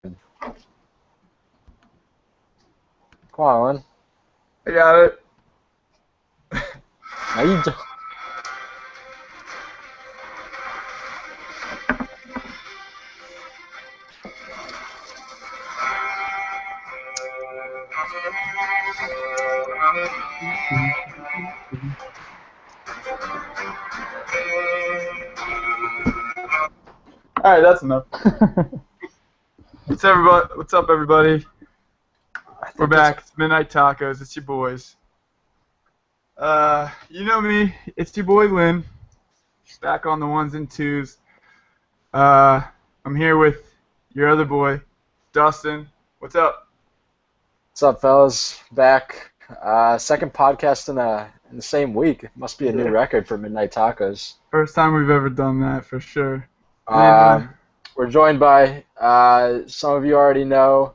Come on, Lynn. I got it. Now you do. All right, that's enough. What's up, everybody? We're back. It's Midnight Tacos. It's your boys. You know me. It's your boy Lynn. Back on the ones and twos. I'm here with your other boy, Dustin. What's up? What's up, fellas? Back. Second podcast in the same week. Must be a new record for Midnight Tacos. First time we've ever done that for sure. We're joined by some of you already know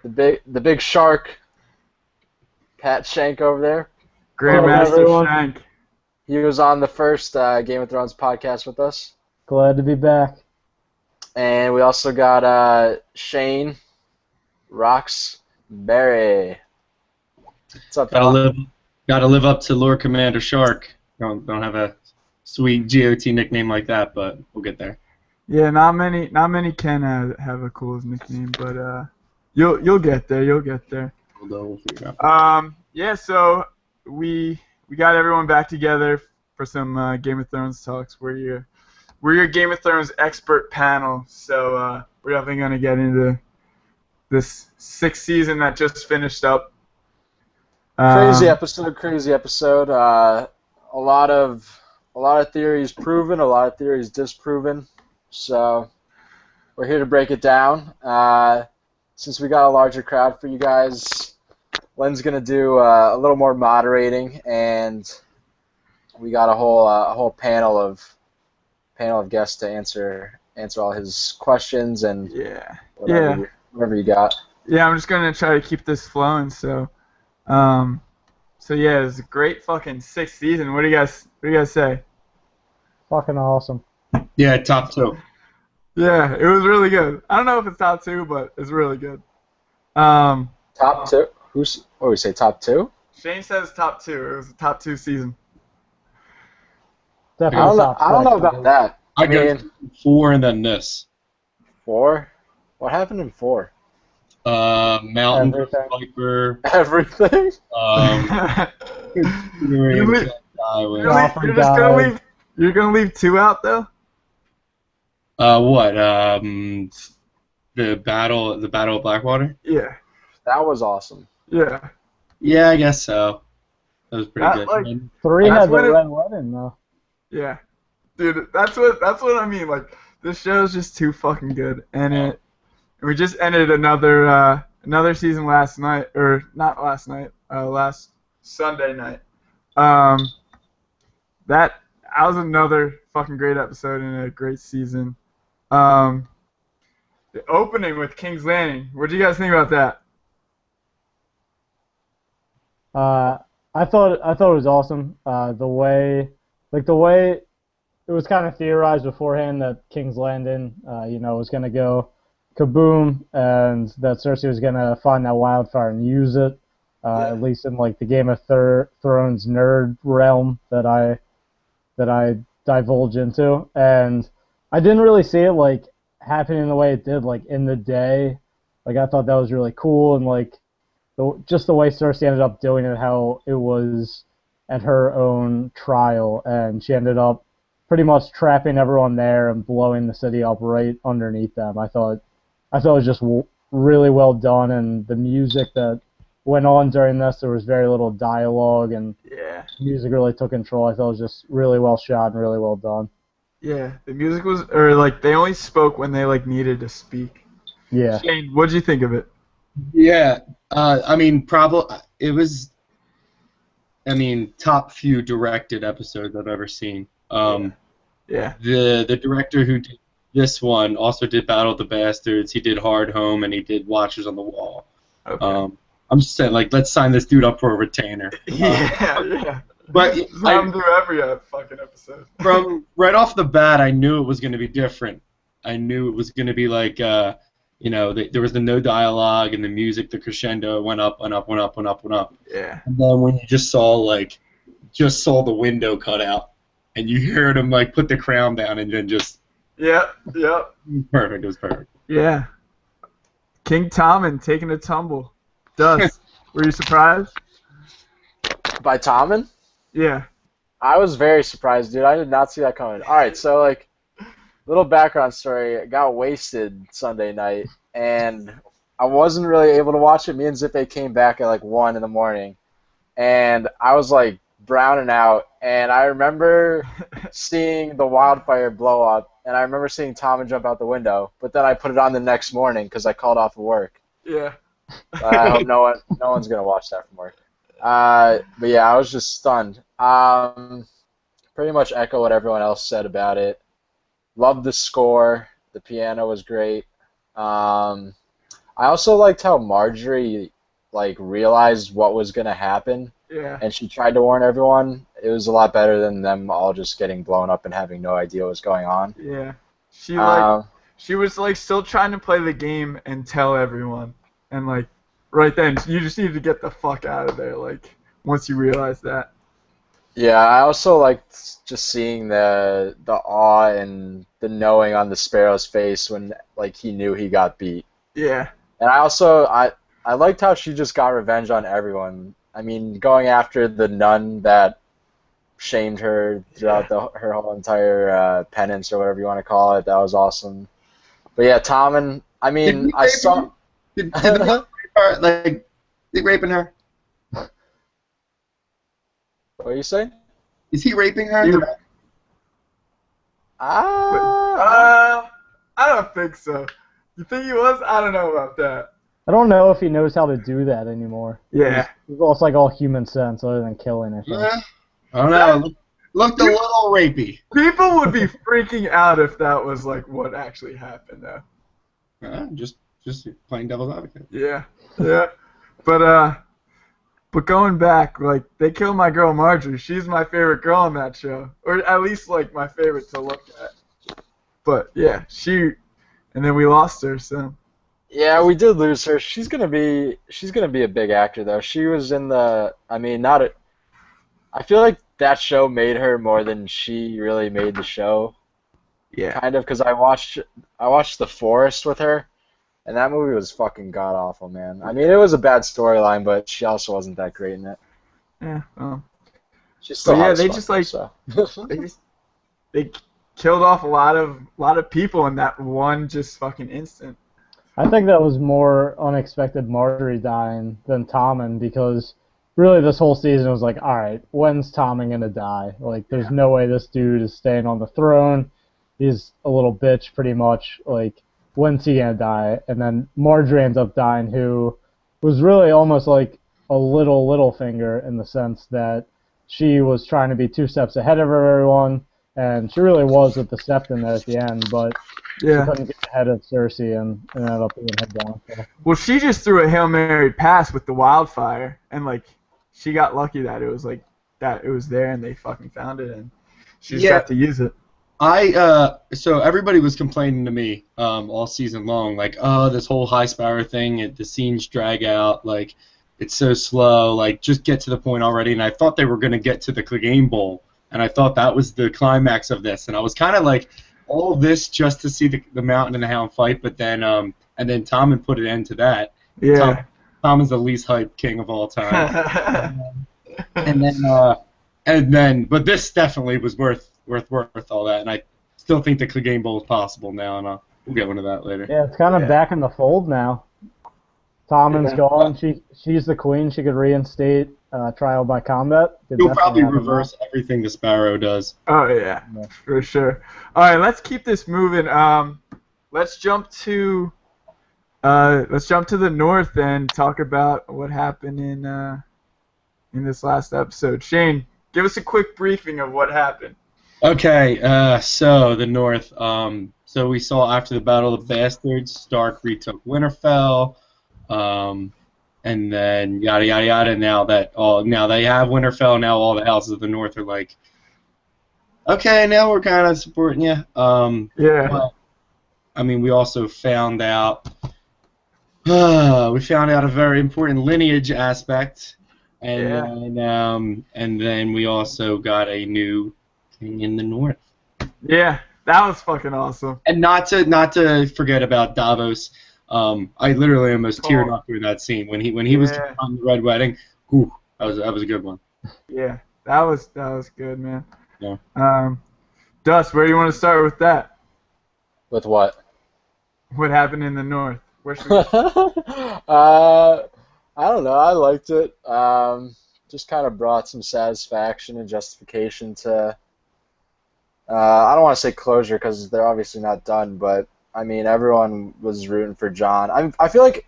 the big shark, Pat Shank over there. Grandmaster Shank. He was on the first Game of Thrones podcast with us. Glad to be back. And we also got Shane Roxbury. What's up, fella? Gotta live up to Lord Commander Shark. Don't have a sweet GOT nickname like that, but we'll get there. Yeah, not many can have a cool nickname, but you'll get there. You'll get there. We'll figure it out. Yeah. So we got everyone back together for some Game of Thrones talks. We're your Game of Thrones expert panel. So we're definitely gonna get into this sixth season that just finished up. Crazy episode. A lot of theories proven, a lot of theories disproven. So we're here to break it down. Since we got a larger crowd for you guys, Lynn's gonna do a little more moderating, and we got a whole panel of guests to answer all his questions and whatever you got. Yeah, I'm just gonna try to keep this flowing. So yeah, it's a great fucking sixth season. What do you guys say? Fucking awesome. Yeah, top two. Yeah, it was really good. I don't know if it's top two, but it's really good. Top two? What do we say, top two? Shane says top two. It was a top two season. I don't know about that. I mean, 4 and then this. 4? What happened in 4? Mountain Viper. Everything? You're gonna leave 2 out though? What? The battle of Blackwater? Yeah. That was awesome. Yeah. Yeah, I guess so. That was pretty good. Like, 3 had the Red Wedding though. Yeah. Dude, that's what I mean. Like, this show is just too fucking good, and we just ended another season last night, or not last night, last Sunday night. That was another fucking great episode and a great season. The opening with King's Landing. What do you guys think about that? I thought it was awesome. The way it was kind of theorized beforehand that King's Landing, was gonna go kaboom, and that Cersei was gonna find that wildfire and use it. At least in like the Game of Thrones nerd realm that I divulge into, and I didn't really see it like happening the way it did, like in the day. Like I thought that was really cool, and like just the way Cersei ended up doing it, how it was at her own trial, and she ended up pretty much trapping everyone there and blowing the city up right underneath them. I thought it was just really well done, and the music that went on during this, there was very little dialogue, and music really took control. I thought it was just really well shot and really well done. Yeah, the music was, or like they only spoke when they like needed to speak. Yeah. Shane, what'd you think of it? Yeah, I mean, it was, top few directed episodes I've ever seen. Yeah. The director who did this one also did Battle of the Bastards. He did Hard Home, and he did Watchers on the Wall. Okay. I'm just saying, like, let's sign this dude up for a retainer. Yeah. But I'm through every fucking episode. From right off the bat, I knew it was going to be different. I knew it was going to be like, there was the no dialogue and the music, the crescendo went up and up and up and up and up. Yeah. And then when you just saw the window cut out, and you heard him like put the crown down, and then just Yep. perfect. It was perfect. Yeah. King Tommen taking a tumble. Dust. Were you surprised? By Tommen? Yeah. I was very surprised, dude. I did not see that coming. All right, so like, little background story. I got wasted Sunday night, and I wasn't really able to watch it. Me and Zippe came back at like 1 in the morning, and I was like browning out. And I remember seeing the wildfire blow up, and I remember seeing Tommen jump out the window. But then I put it on the next morning because I called off of work. Yeah. I hope no one's gonna watch that from work. But yeah, I was just stunned. Pretty much echo what everyone else said about it. Loved the score. The piano was great. I also liked how Marjorie like realized what was gonna happen, Yeah. and she tried to warn everyone. It was a lot better than them all just getting blown up and having no idea what was going on. Yeah. She was like still trying to play the game and tell everyone, and like right then you just need to get the fuck out of there. Like once you realize that. Yeah, I also liked just seeing the awe and the knowing on the Sparrow's face when like he knew he got beat. Yeah. And I liked how she just got revenge on everyone. I mean, going after the nun that shamed her throughout her whole entire penance or whatever you want to call it. That was awesome. But yeah, Tommen. I mean, I saw. Did they rape her? Like, they raping her? What are you saying? Is he raping her? I don't think so. You think he was? I don't know about that. I don't know if he knows how to do that anymore. Yeah. It's almost like all human sense other than killing or something. Yeah. I don't know. Looked a little rapey. People would be freaking out if that was like what actually happened, though. Just playing devil's advocate. Yeah. But going back, like they killed my girl Marjorie. She's my favorite girl on that show, or at least like my favorite to look at. But yeah, and then we lost her. So. Yeah, we did lose her. She's gonna be a big actor though. She was in the. I mean, not a. I feel like that show made her more than she really made the show. Yeah. Kind of, because I watched The Forest with her, and that movie was fucking god awful, man. I mean, it was a bad storyline, but she also wasn't that great in it. Yeah. Well. She's still yeah, hot as they fuck, just like so. they killed off a lot of people in that one just fucking instant. I think that was more unexpected Marjorie dying than Tommen, because really this whole season was like, all right, when's Tommen gonna die? Like, there's no way this dude is staying on the throne. He's a little bitch, pretty much. Like, when's he gonna die? And then Marjorie ends up dying, who was really almost like a little finger in the sense that she was trying to be 2 steps ahead of everyone, and she really was with the Septon there at the end, but Yeah. she couldn't get ahead of Cersei and ended up being head down. So. Well, she just threw a Hail Mary pass with the wildfire, and like she got lucky that it was like that it was there and they fucking found it and she just got to use it. So everybody was complaining to me all season long, like, oh, this whole High Sparrow thing, the scenes drag out, like it's so slow, like just get to the point already. And I thought they were gonna get to the Clegane Bowl, and I thought that was the climax of this, and I was kind of like, all this just to see the Mountain and the Hound fight, but then Tommen put an end to that. Yeah. Tommen's the least hyped king of all time. But this definitely was worth all that, and I still think the Clegane Bowl is possible now, and we'll get into that later. Yeah, it's kind of back in the fold now. Tommen's gone. She's the queen. She could reinstate trial by combat. He'll probably reverse everything the Sparrow does. Oh yeah, for sure. All right, let's keep this moving. Let's jump to the north and talk about what happened in this last episode. Shane, give us a quick briefing of what happened. Okay, so the north. So we saw after the Battle of the Bastards, Stark retook Winterfell. And then yada yada yada. Now they have Winterfell. Now all the houses of the north are like, okay, now we're kind of supporting you. Yeah. But, I mean, we also found out We found out a very important lineage aspect, Yeah. and then we also got a new king in the north. Yeah, that was fucking awesome. And not to forget about Davos. I literally almost teared up through that scene when he was Yeah. on the Red Wedding. Ooh, that was a good one. Yeah, that was good, man. Yeah. Dust, where do you want to start with that? With what? What happened in the north? Where should we? I don't know. I liked it. Just kind of brought some satisfaction and justification to. I don't want to say closure because they're obviously not done, but I mean everyone was rooting for John. I feel like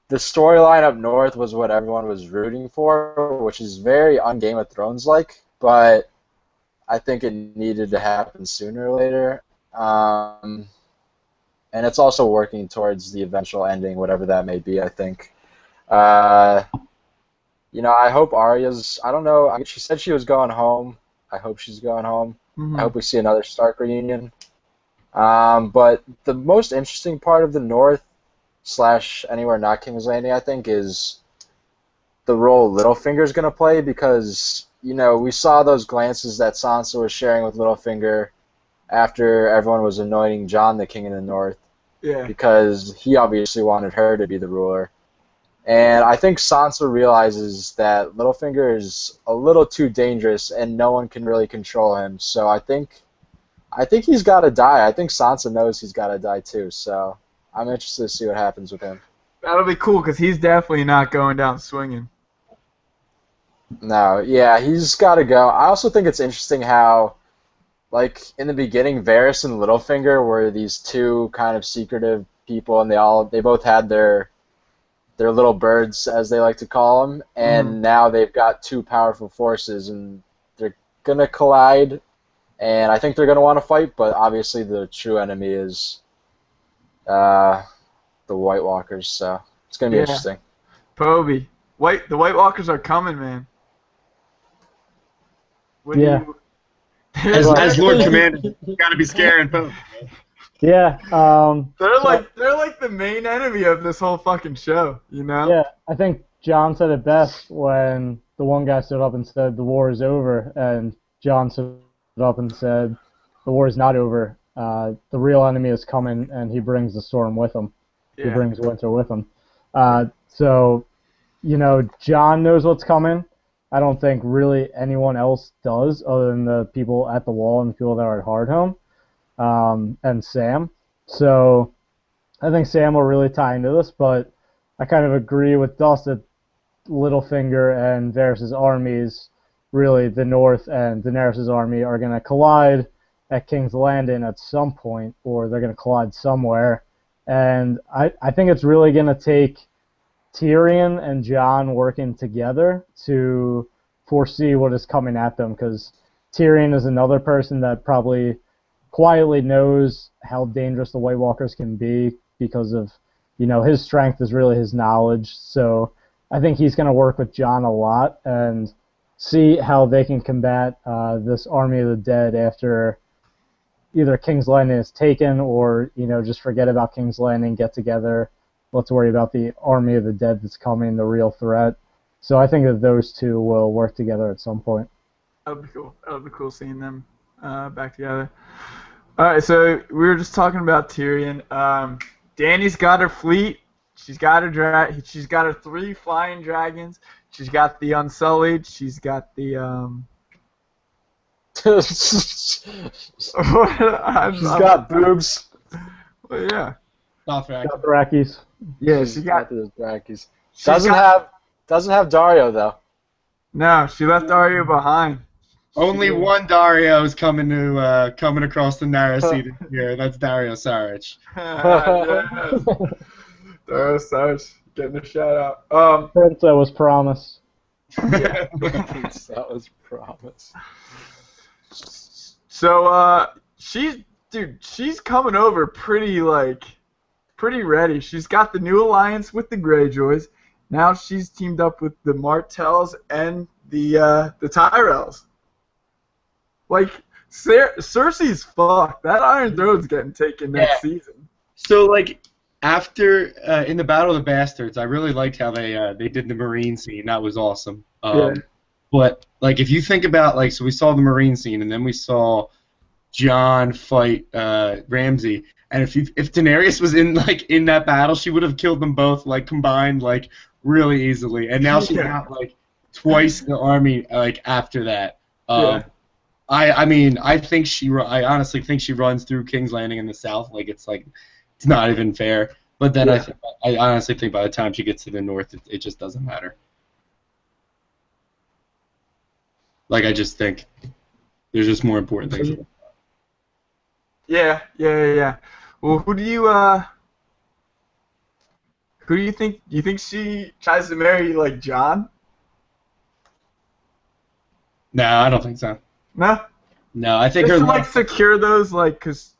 the storyline up north was what everyone was rooting for, which is very un Game of Thrones like, but I think it needed to happen sooner or later. And it's also working towards the eventual ending, whatever that may be, I think. Uh, I hope Arya's. I don't know. I mean, she said she was going home. I hope she's going home. I hope we see another Stark reunion. But the most interesting part of the North / anywhere not King's Landing, I think, is the role Littlefinger's going to play because, we saw those glances that Sansa was sharing with Littlefinger after everyone was anointing Jon the King in the North. Yeah. Because he obviously wanted her to be the ruler. And I think Sansa realizes that Littlefinger is a little too dangerous and no one can really control him. So I think he's got to die. I think Sansa knows he's got to die too. So I'm interested to see what happens with him. That'll be cool because he's definitely not going down swinging. No, yeah, he's got to go. I also think it's interesting how, like, in the beginning, Varys and Littlefinger were these two kind of secretive people, and they both had their little birds, as they like to call them, and now they've got two powerful forces, and they're gonna collide, and I think they're gonna want to fight, but obviously the true enemy is the White Walkers, so it's gonna be interesting. Poby. The White Walkers are coming, man. As Lord Commander, you gotta be scaring folks. Yeah. They're like the main enemy of this whole fucking show, Yeah, I think John said it best when the one guy stood up and said the war is over, and John stood up and said the war is not over. The real enemy is coming, and he brings the storm with him. Yeah. He brings winter with him. So, John knows what's coming. I don't think really anyone else does other than the people at the wall and the people that are at Hardhome, and Sam. So I think Sam will really tie into this, but I kind of agree with Dust that Littlefinger and Varys' armies, really the North and Daenerys' army, are going to collide at King's Landing at some point, or they're going to collide somewhere. And I think it's really going to take Tyrion and Jon working together to foresee what is coming at them, because Tyrion is another person that probably quietly knows how dangerous the White Walkers can be because of, his strength is really his knowledge. So I think he's going to work with Jon a lot and see how they can combat this army of the dead after either King's Landing is taken or, just forget about King's Landing, get together. Let's worry about the army of the dead that's coming, the real threat. So I think that those two will work together at some point. That would be cool. That would be cool seeing them back together. All right, so we were just talking about Tyrion. Dany's got her fleet. She's got her 3 flying dragons. She's got the Unsullied. She's got the She's got boobs. Well, yeah. Dothrakis. Yeah, she got those Dothrakis. Doesn't have Dario though. No, she left Dario behind. Only one Dario is coming across the narrow sea here. That's Dario Saric. Dario Saric getting a shout out. Prince that was promised. Yeah, that was promised. So she's coming over pretty ready. She's got the new alliance with the Greyjoys. Now she's teamed up with the Martells and the Tyrells. Like, Cersei's fucked. That Iron Throne's getting taken next season. So, like, After in the Battle of the Bastards, I really liked how they did the Marine scene. That was awesome. Yeah. But like, if you think about like, so we saw the Marine scene, and then we saw John fight Ramsay, and if Daenerys was in that battle, she would have killed them both like combined like really easily. And now she's got like twice the army like after that. I mean, I honestly think she runs through King's Landing in the south. Like it's not even fair. But then I honestly think by the time she gets to the north, it just doesn't matter. Like, I just think there's just more important things. Yeah. Well, who do you think? Do you think she tries to marry like John? No, I don't think so. No. No, I think just her to like secure those because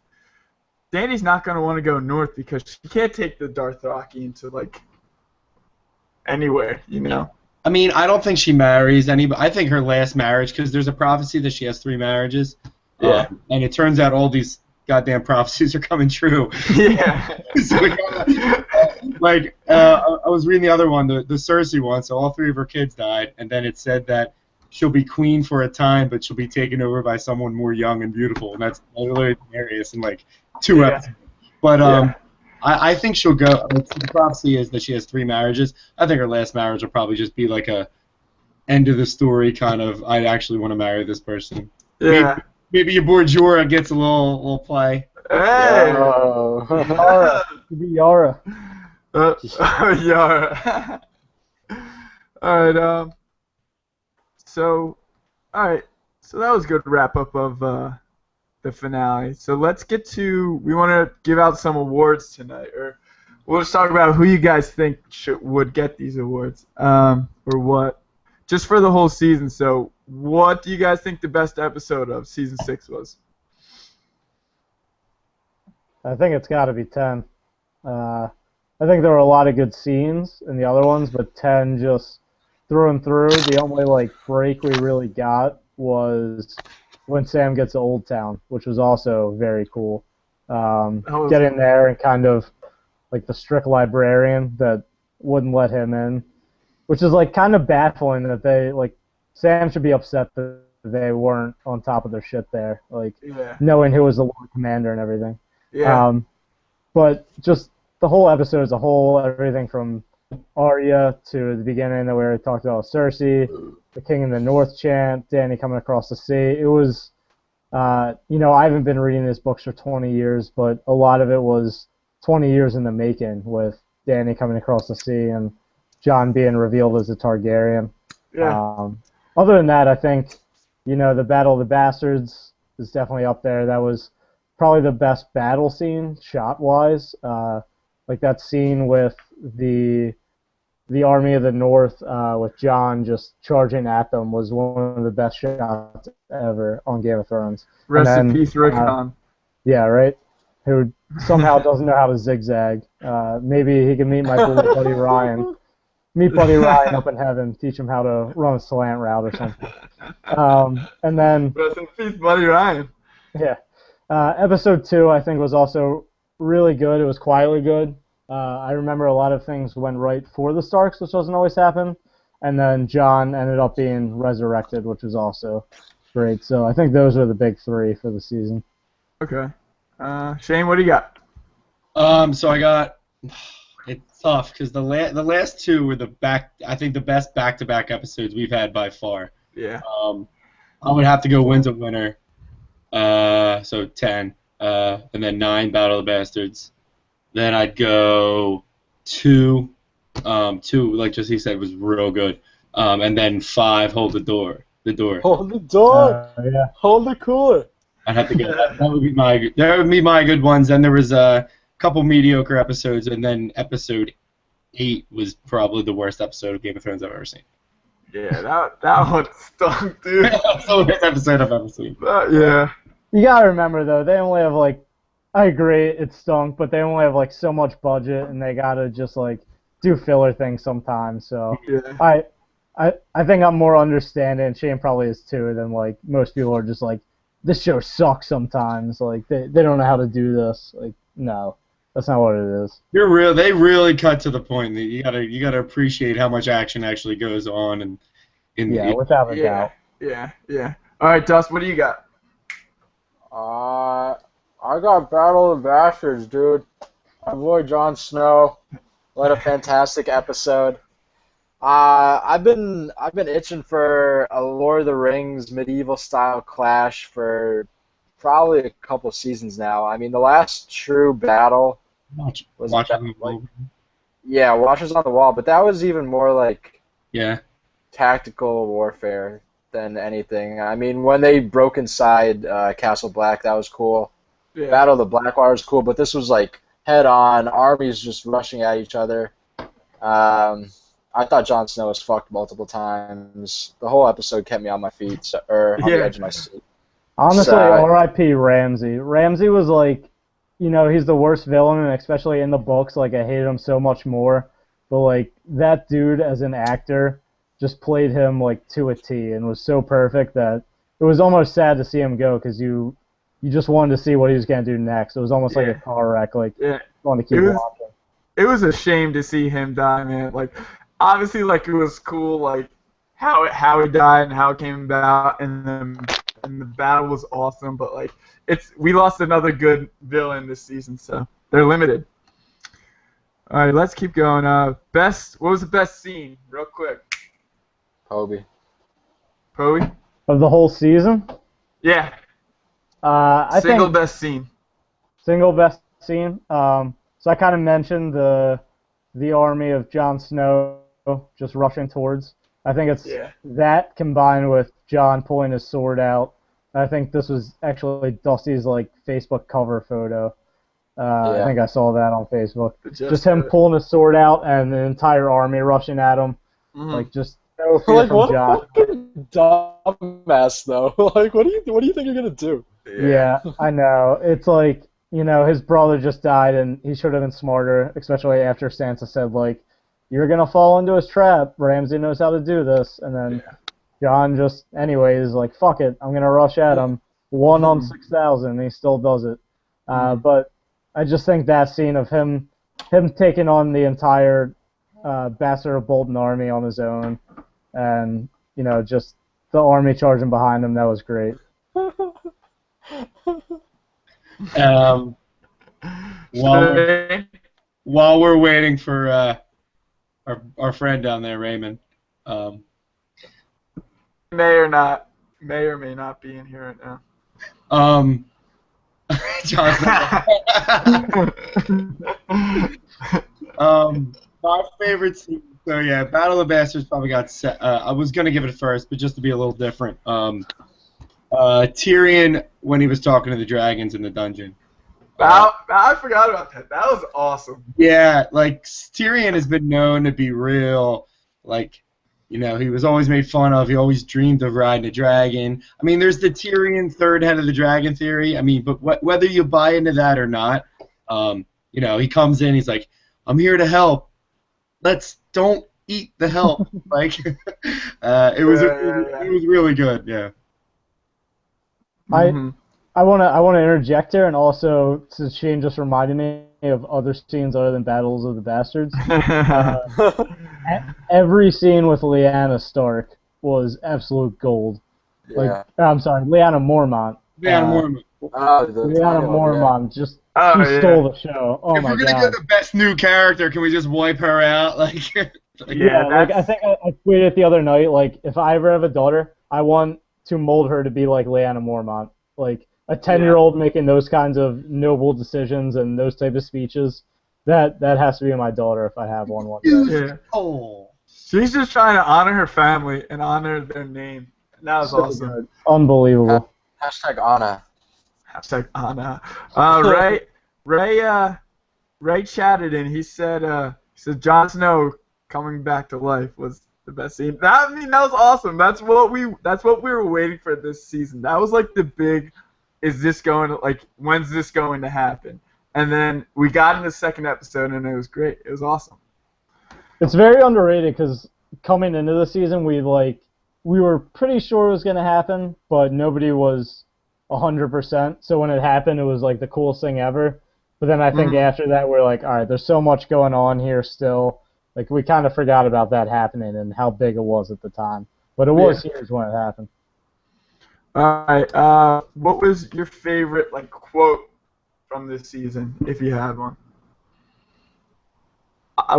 Dany's not gonna want to go north because she can't take the Dothraki into like anywhere, you know. I mean, I don't think she marries anybody. I think her last marriage, because there's a prophecy that she has 3 marriages. Yeah. And it turns out all these goddamn prophecies are coming true. Yeah. So, I was reading the other one, the Cersei one. So all 3 of her kids died, and then it said that she'll be queen for a time, but she'll be taken over by someone more young and beautiful, and that's literally hilarious in like 2 episodes. But I think she'll go. The prophecy is that she has 3 marriages. I think her last marriage will probably just be like a end of the story kind of. I actually want to marry this person. Yeah. Maybe your boy Jorah gets a little play. Hey. Yara. Yara. Yara. All right. So that was a good wrap up of the finale. So let's get to, we want to give out some awards tonight, or we'll just talk about who you guys think would get these awards, or what, just for the whole season. So what do you guys think the best episode of season 6 was? I think it's got to be 10. I think there were a lot of good scenes in the other ones, but 10 just through and through. The only like break we really got was when Sam gets to Old Town, which was also very cool. Get in there and kind of like the strict librarian that wouldn't let him in, which is like kind of baffling that they like Sam should be upset that they weren't on top of their shit there, like knowing who was the Lord Commander and everything. Yeah. But just the whole episode as a whole, everything from Arya to the beginning that we talked about Cersei, the King in the North chant, Dany coming across the sea. It was, I haven't been reading these books for 20 years, but a lot of it was 20 years in the making with Dany coming across the sea and Jon being revealed as a Targaryen. Yeah. Other than that, I think, the Battle of the Bastards is definitely up there. That was probably the best battle scene shot-wise. Like that scene with the Army of the North with Jon just charging at them was one of the best shots ever on Game of Thrones. Rest in peace, Rickon. Yeah, right? Who somehow doesn't know how to zigzag. Maybe he can meet my buddy Ryan. Meet Buddy Ryan up in heaven, teach him how to run a slant route or something. And then... Rest in peace, Buddy Ryan. Yeah. Episode 2, I think, was also really good. It was quietly good. I remember a lot of things went right for the Starks, which doesn't always happen. And then Jon ended up being resurrected, which was also great. So I think those are the big 3 for the season. Okay. Shane, what do you got? So I got... It's tough because the last 2 were the best back-to-back episodes we've had by far. Yeah. I would have to go Winds of Winter. So 10. And then 9, Battle of the Bastards. Then I'd go 2. 2, like Jesse said, was real good. And then 5, Hold the Door. Hold the door. Yeah. Hold the cooler. I'd have to go. That would be my good ones. Then there was a couple mediocre episodes, and then episode 8 was probably the worst episode of Game of Thrones I've ever seen. Yeah, that one stunk, dude. That's the worst episode I've ever seen. Yeah. You gotta remember though, they only have like, I agree, it stunk, but they only have like so much budget, and they gotta just like do filler things sometimes. So Yeah. I think I'm more understanding, and Shane probably is too, than like most people are just like, this show sucks sometimes. Like they don't know how to do this. Like no. That's not what it is. They really cut to the point. That you gotta appreciate how much action actually goes on Yeah, without a Yeah, doubt. yeah. All right, Dust, what do you got? I got Battle of the Bastards, dude. My boy Jon Snow. What a fantastic episode. I've been itching for a Lord of the Rings medieval style clash for probably a couple seasons now. I mean, the last true battle was watch like, yeah, Watchers on the Wall, but that was even more like Yeah. tactical warfare than anything. I mean, when they broke inside Castle Black, that was cool. Yeah. Battle of the Blackwater was cool, but this was like head on, armies just rushing at each other. I thought Jon Snow was fucked multiple times. The whole episode kept me on my feet, or on the edge of my seat. Honestly, So, R.I.P. Ramsey. Ramsey was like, he's the worst villain, and especially in the books, like I hated him so much more. But like that dude as an actor just played him like to a T, and was so perfect that it was almost sad to see him go because you just wanted to see what he was gonna do next. It was almost like a car wreck. Like you want to keep watching. It was a shame to see him die, man. Like obviously, like it was cool, like how he died and how it came about, and the battle was awesome. But like we lost another good villain this season, so they're limited. All right, let's keep going. What was the best scene, real quick? Kobe. Poe? Of the whole season? Yeah. I Single think best scene. Single best scene. So I kind of mentioned the army of Jon Snow just rushing towards. I think it's that combined with Jon pulling his sword out. I think this was actually Dusty's like Facebook cover photo. I think I saw that on Facebook. Just him pulling his sword out and the entire army rushing at him. Mm-hmm. Like just no fear Like, from what Jon. a fucking dumbass, though. Like, what do you think you're gonna do? Yeah, I know. It's like, his brother just died and he should have been smarter, especially after Sansa said, like, you're going to fall into his trap. Ramsay knows how to do this. And then Jon just, anyways, like, fuck it. I'm going to rush at him. 1 on 6,000, and he still does it. But I just think that scene of him taking on the entire Bastard of Bolton army on his own and, just the army charging behind him, that was great. While we're waiting for our friend down there, Raymond, may or may not be in here right now. My favorite scene. So yeah, Battle of the Bastards probably got set. I was gonna give it first, but just to be a little different. Tyrion when he was talking to the dragons in the dungeon. I forgot about that. That was awesome. Yeah, like Tyrion has been known to be real, like, he was always made fun of. He always dreamed of riding a dragon. I mean, there's the Tyrion third head of the dragon theory. I mean, but whether you buy into that or not, he comes in, he's like, I'm here to help. Don't eat the help. Like, it was really good. Yeah. I want to interject here, and also since Shane just reminded me of other scenes other than Battles of the Bastards. Every scene with Lyanna Stark was absolute gold. Yeah. I'm sorry, Lyanna Mormont. Lyanna Mormont just stole the show. Oh if my god! If we're gonna get the best new character, can we just wipe her out? Like, I think I tweeted it the other night. Like, if I ever have a daughter, I want to mold her to be like Lyanna Mormont. Like a 10-year-old making those kinds of noble decisions and those type of speeches. That has to be my daughter if I have one day. Yeah. Oh. She's just trying to honor her family and honor their name. And that was awesome. Good. Unbelievable. Hashtag Anna. Hashtag Anna. Ray chatted and he said Jon Snow coming back to life was the best scene. That was awesome. That's what we were waiting for this season. That was like the big, when's this going to happen? And then we got in the second episode and it was great. It was awesome. It's very underrated because coming into the season we were pretty sure it was going to happen, but nobody was 100%. So when it happened, it was like the coolest thing ever. But then I think after that, we're like, all right, there's so much going on here still. Like, we kind of forgot about that happening and how big it was at the time. But it was huge when it happened. All right. What was your favorite like quote from this season, if you had one? I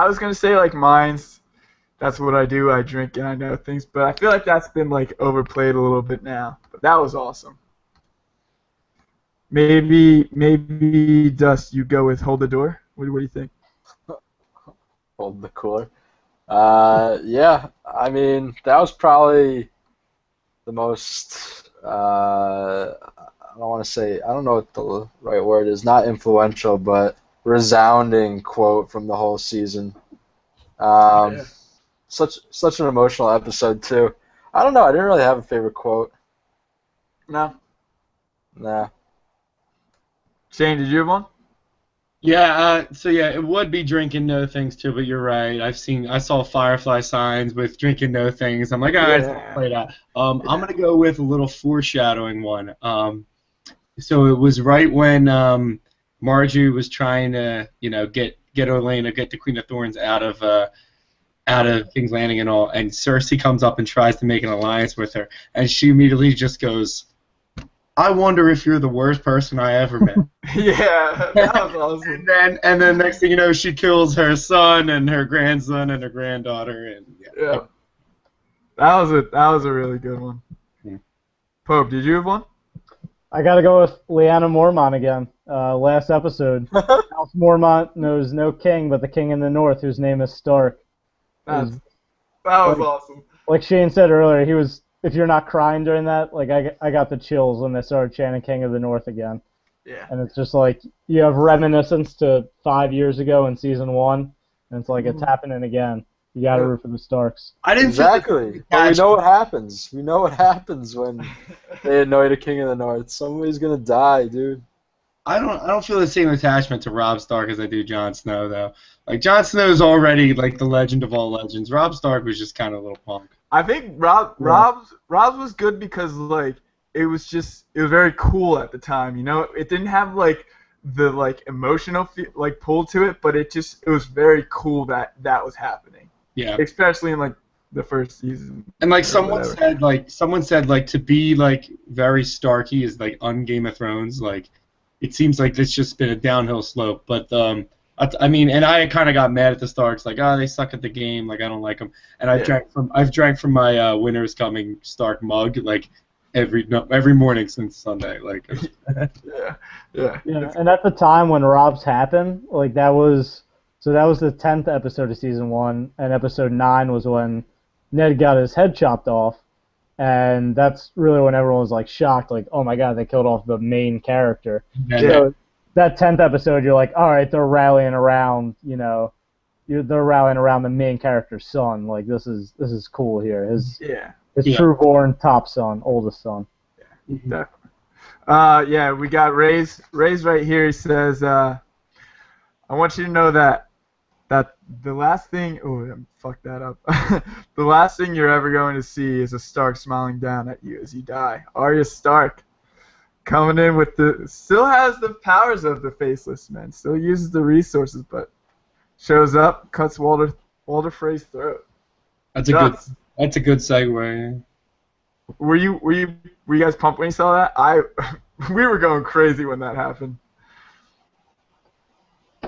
was gonna say like mine's. That's what I do. I drink and I know things, but I feel like that's been like overplayed a little bit now. But that was awesome. Maybe Dust, you go with hold the door. What do you think? Hold the cooler. Yeah, I mean, that was probably the most, I don't want to say, I don't know what the right word is, not influential, but resounding quote from the whole season. Such an emotional episode, too. I don't know, I didn't really have a favorite quote. No. Nah. Shane, did you have one? Yeah, so yeah, it would be drinking no things too, but you're right. I saw Firefly signs with drinking no things. I'm like, all right, let's play that. I'm gonna go with a little foreshadowing one. So it was right when Marjorie was trying to, get Olenna, get the Queen of Thorns out of King's Landing and all, and Cersei comes up and tries to make an alliance with her, and she immediately just goes, I wonder if you're the worst person I ever met. Yeah, that was awesome. and then next thing you know, she kills her son and her grandson and her granddaughter, and yeah. That was a really good one. Yeah. Pope, did you have one? I gotta go with Lyanna Mormont again. Last episode, House Mormont knows no king but the king in the north, whose name is Stark. That was awesome. Like Shane said earlier, he was. If you're not crying during that, like I got the chills when they started chanting King of the North again. Yeah. And it's just like you have reminiscence to 5 years ago in season 1, and it's like it's happening again. You got to root for the Starks. I didn't exactly. But we know what happens. We know what happens when they annoy the King of the North. Somebody's gonna die, dude. I don't feel the same attachment to Robb Stark as I do Jon Snow, though. Like, Jon Snow's already like the legend of all legends. Robb Stark was just kind of a little punk. I think Rob's was good because like it was very cool at the time. It didn't have like the like emotional pull to it, but it was very cool that was happening. Yeah. Especially in like the first season. And like someone said like to be like very Starky is like on Game of Thrones. Like it seems like it's just been a downhill slope, but I mean, and I kind of got mad at the Starks, like, they suck at the game, like I don't like them. And I've drank from my Winter's Coming Stark mug like every morning since Sunday, like. yeah. And at the time when Robb's happened, like that was the 10th episode of season 1, and episode 9 was when Ned got his head chopped off, and that's really when everyone was like shocked, like, oh my god, they killed off the main character. Yeah. So, that 10th episode, you're like, all right, they're rallying around, they're rallying around the main character's son. Like, this is cool here. His true-born top son, oldest son. Yeah, definitely. We got Ray's right here. He says, I want you to know that the last thing, fuck that up. The last thing you're ever going to see is a Stark smiling down at you as you die. Arya Stark. Coming in with still has the powers of the Faceless Man, still uses the resources, but shows up, cuts Walder Frey's throat. That's a good segue. Were you guys pumped when you saw that? We were going crazy when that happened.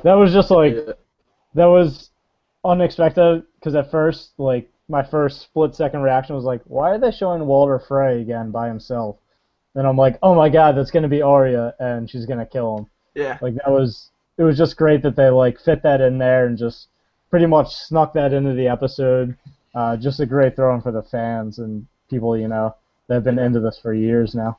That was just like that was unexpected because at first, like my first split-second reaction was like, why are they showing Walder Frey again by himself? Then I'm like, oh my god, that's gonna be Arya, and she's gonna kill him. Yeah. Like it was just great that they like fit that in there and just pretty much snuck that into the episode. Just a great throw-in for the fans and people, that have been into this for years now.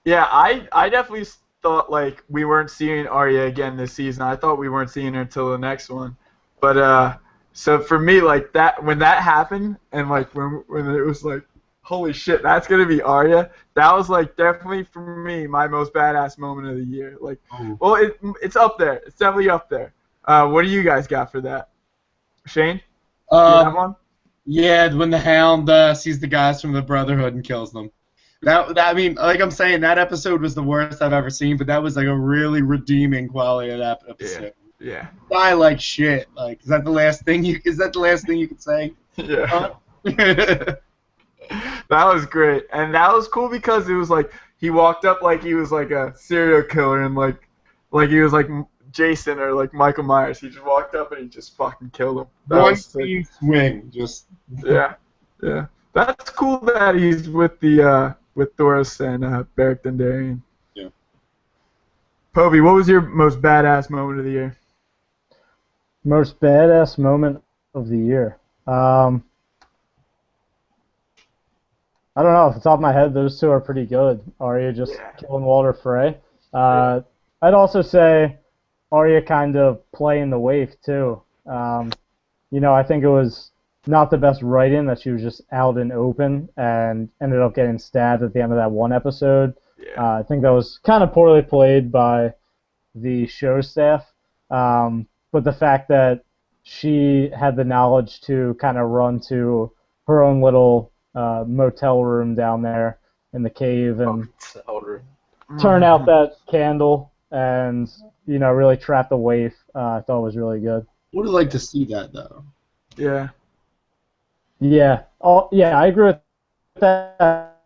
Yeah, I definitely thought like we weren't seeing Arya again this season. I thought we weren't seeing her until the next one. But so for me, like that when that happened and like when it was like, holy shit, that's gonna be Arya. That was like definitely for me my most badass moment of the year. Like, well, it's up there. It's definitely up there. What do you guys got for that? Shane, you have one? Yeah, when the Hound sees the guys from the Brotherhood and kills them. I mean, like I'm saying, that episode was the worst I've ever seen, but that was like a really redeeming quality of that episode. Yeah. Die like shit. Like, is that the last thing you could say? Yeah. That was great, and that was cool because it was like he walked up like he was like a serial killer and like he was like Jason or like Michael Myers. He just walked up and he just fucking killed him. One clean swing, just yeah. That's cool that he's with the with Thoris and Beric Dondarrion. Yeah. Povey, what was your most badass moment of the year? Most badass moment of the year. I don't know. Off the top of my head, those two are pretty good. Arya just killing Walder Frey. I'd also say Arya kind of playing the waif too. I think it was not the best writing that she was just out and open and ended up getting stabbed at the end of that one episode. Yeah. I think that was kind of poorly played by the show staff. But the fact that she had the knowledge to kind of run to her own little motel room down there in the cave and turn out that candle and really trap the waif, I thought was really good. Would have liked to see that though. Yeah. Yeah. I agree with that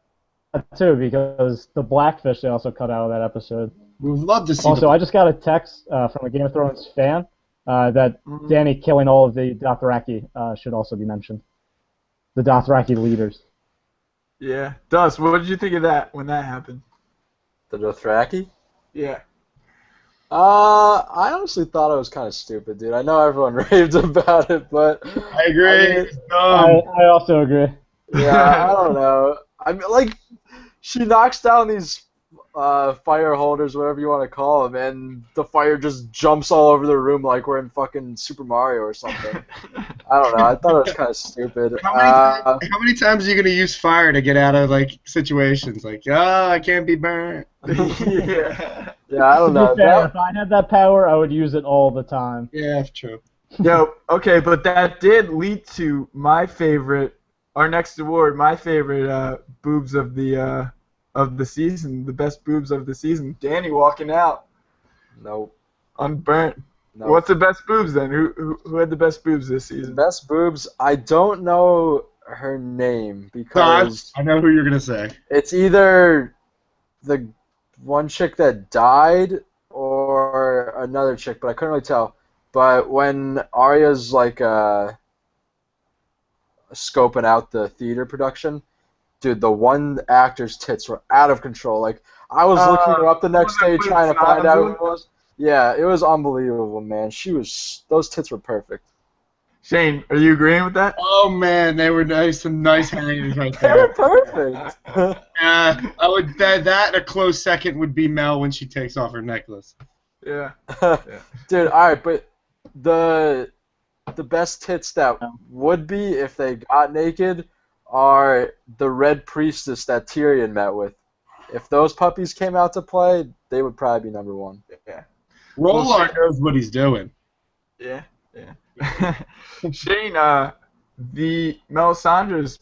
too because the blackfish they also cut out of that episode. We would love to see. Also, I just got a text from a Game of Thrones fan that Dany killing all of the Dothraki should also be mentioned. The Dothraki leaders. Yeah. Dust, what did you think of that when that happened? The Dothraki? Yeah. I honestly thought it was kind of stupid, dude. I know everyone raved about it, but I agree. I also agree. Yeah, I don't know. I mean, like, she knocks down these fire holders, whatever you want to call them, and the fire just jumps all over the room like we're in fucking Super Mario or something. I don't know. I thought it was kind of stupid. How many times are you gonna use fire to get out of like situations? Like, I can't be burnt. Yeah. Yeah, I don't know. If I had that power, I would use it all the time. Yeah, that's true. Yo, okay, but that did lead to my favorite, our next award, my favorite boobs of the season, the best boobs of the season. Dany walking out. Nope. Unburnt. Nope. What's the best boobs then? Who had the best boobs this season? Best boobs. I don't know her name because I know who you're gonna say. it's either the one chick that died or another chick, but I couldn't really tell. But when Arya's like scoping out the theater production, dude, the one actor's tits were out of control. Like I was looking her up the next day trying to find out who it was. Yeah, it was unbelievable, man. Those tits were perfect. Shane, are you agreeing with that? Oh man, they were nice, some nice hangers right They were there. perfect. I would bet that a close second would be Mel when she takes off her necklace. Yeah. Dude, alright, but the best tits that would be if they got naked are the Red Priestess that Tyrion met with. If those puppies came out to play, they would probably be number one. Yeah. Roland knows what he's doing. Yeah. Shane, the Melisandre's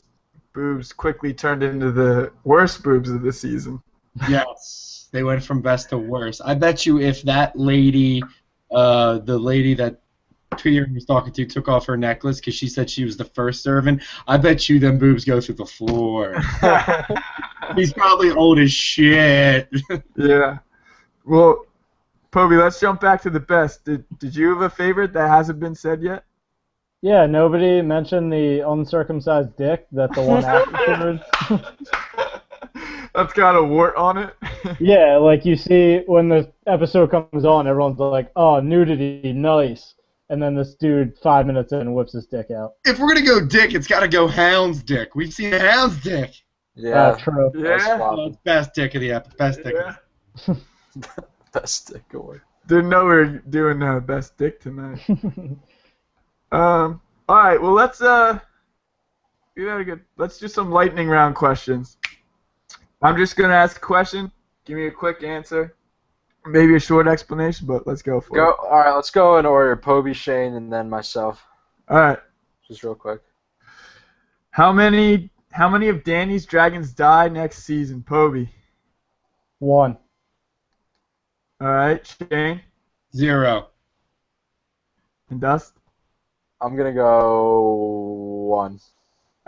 boobs quickly turned into the worst boobs of the season. Yes, they went from best to worst. I bet you if that lady, the lady that Tyrion was talking to, took off her necklace because she said she was the first servant, I bet you them boobs go through the floor. He's probably old as shit. Yeah. Well, Povey, let's jump back to the best. Did you have a favorite that hasn't been said yet? Yeah, nobody mentioned the uncircumcised dick that the one after. That's got a wart on it. Yeah, like you see when the episode comes on, everyone's like, "Oh, nudity, nice," and then this dude 5 minutes in whips his dick out. If we're gonna go dick, it's gotta go Hound's dick. We've seen Hound's dick. Yeah. True. Yeah. Best dick of the episode. Best dick. Yeah. Best dick award. Didn't know we were doing best dick tonight. All right. Well, let's let's do some lightning round questions. I'm just gonna ask a question. Give me a quick answer. Maybe a short explanation, but let's go for it. All right, let's go in order. Povey, Shane, and then myself. All right. Just real quick. How many How many of Danny's dragons die next season, Poby? 1. All right, Shane 0. and Dust. I'm gonna go 1.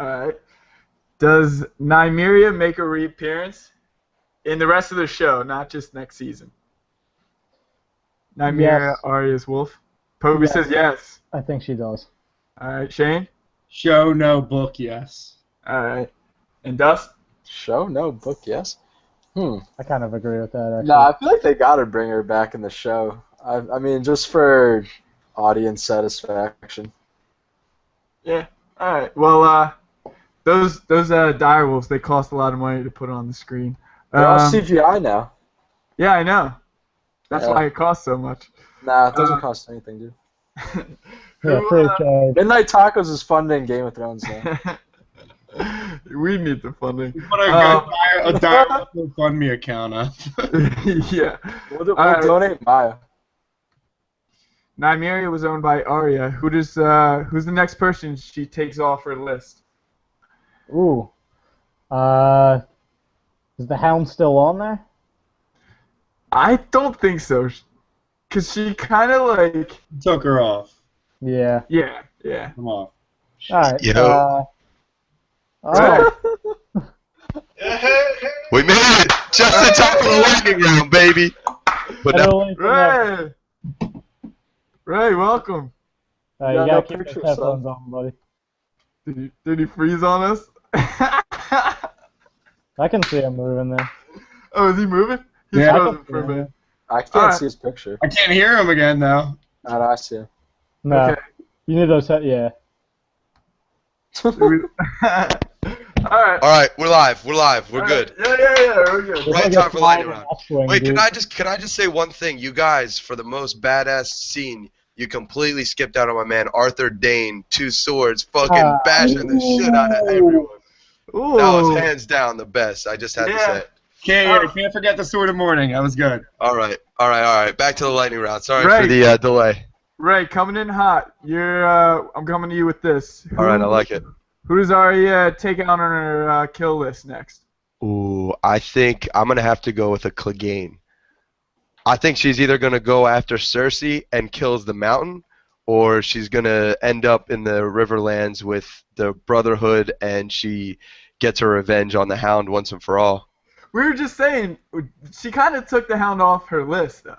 All right. Does Nymeria make a reappearance in the rest of the show, not just next season? Nymeria, Yes. Arya's wolf. Poby Yes. says yes. I think she does. All right, Shane. Show, no, book, yes. All right, and Dust. Show? No. Book? Yes. I kind of agree with that, actually. No, I feel like they gotta bring her back in the show. I mean, just for audience satisfaction. Yeah. All right. Well, those direwolves, they cost a lot of money to put on the screen. They're all CGI now. Yeah, I know. That's Yeah. why it costs so much. Nah, it doesn't cost anything, dude. Yeah, free of charge. Midnight Tacos is funding Game of Thrones now. We need the funding. Put a direct GoFundMe account up. Yeah. We'll Alright. donate Maya. Nymeria was owned by Arya. Who's the next person she takes off her list? Ooh. Is the Hound still on there? I don't think so. Cause she kind of like. Took her off. Yeah. Yeah. Come on. All right. Yo. Oh, We made it! Just in time for the lightning round, baby! But better now, late than never. Ray, welcome. You Yeah, gotta no keep picture, those headphones on, buddy. Did he freeze on us? I can see him moving there. Oh, is he moving? He's Yeah. frozen for a minute. I can't Alright. see his picture. I can't hear him again, though. No, I see him. No. Okay. You need those yeah. Alright. alright, we're live, we're good. Yeah, we're good. It's Right like time a for lightning flying round. upswing, Wait, dude. can I just say one thing? You guys, for the most badass scene, you completely skipped out on my man, Arthur Dane, 2 swords, fucking bashing the shit out of everyone. Ooh. That was hands down the best, I just had to say it. Can't forget the Sword of Morning. That was good. Alright, back to the lightning round. Sorry Right. for the delay. Ray, coming in hot. I'm coming to you with this. Alright, I like it. Who does Arya take out on her kill list next? Ooh, I think I'm going to have to go with a Clegane. I think she's either going to go after Cersei and kills the mountain, or she's going to end up in the Riverlands with the Brotherhood and she gets her revenge on the Hound once and for all. We were just saying, she kind of took the Hound off her list, though.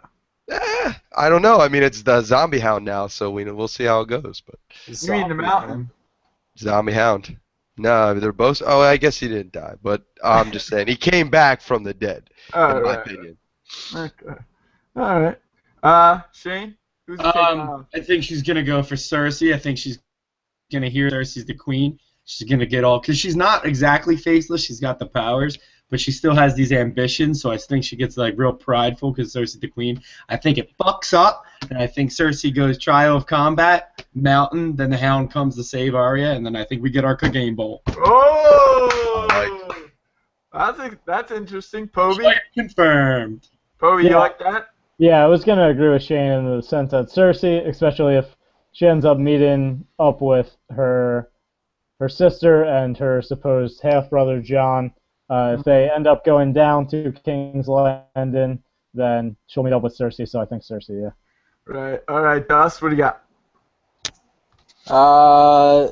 I don't know. I mean, it's the Zombie Hound now, so we'll see how it goes. But You mean the mountain? Zombie Hound. No, they're both. Oh, I guess he didn't die, but I'm just saying he came back from the dead, in my opinion. Okay. All right. Shane, who's taking off? I think she's gonna go for Cersei. I think she's gonna hear Cersei's the queen. She's gonna get all, because she's not exactly faceless. She's got the powers, but she still has these ambitions. So I think she gets like real prideful because Cersei's the queen. I think it fucks up, and I think Cersei goes trial of combat, mountain. Then the Hound comes to save Arya, and then I think we get our Clegane Bowl. Oh! That's interesting. Poby? Confirmed. Poby, you Yeah. like that? Yeah, I was gonna agree with Shane in the sense that Cersei, especially if she ends up meeting up with her sister and her supposed half-brother Jon, if they end up going down to King's Landing, then she'll meet up with Cersei. So I think Cersei, yeah. Right. All right, Dust, what do you got?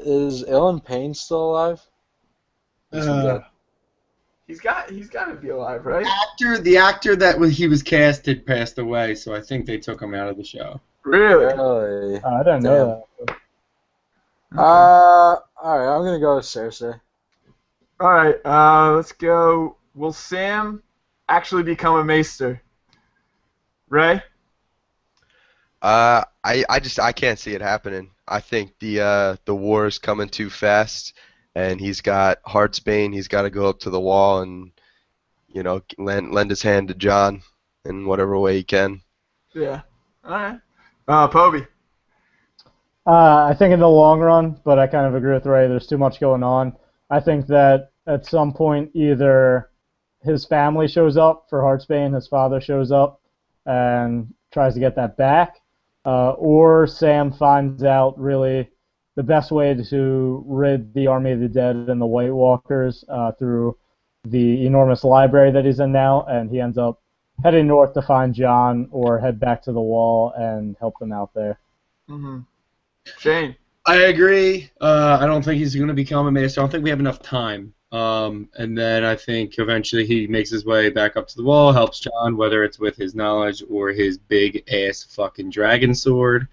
Is Ilan Payne still alive? Is he dead? He's got to be alive, right? The actor that he was casted passed away, so I think they took him out of the show. Really? Really? I didn't know that. Alright, I'm gonna go with Cersei. All right, let's go. Will Sam actually become a maester? Ray? I can't see it happening. I think the war is coming too fast, and he's got Heartsbane. He's got to go up to the wall and lend his hand to Jon in whatever way he can. Yeah. All right. Poby? I think in the long run, but I kind of agree with Ray. There's too much going on. I think that at some point either his family shows up for Heartsbane, his father shows up and tries to get that back, or Sam finds out really the best way to rid the Army of the Dead and the White Walkers through the enormous library that he's in now, and he ends up heading north to find Jon or head back to the Wall and help them out there. Mm-hmm. Shane. I agree. I don't think he's going to become a maester. I don't think we have enough time. And then I think eventually he makes his way back up to the Wall, helps Jon, whether it's with his knowledge or his big-ass fucking dragon sword.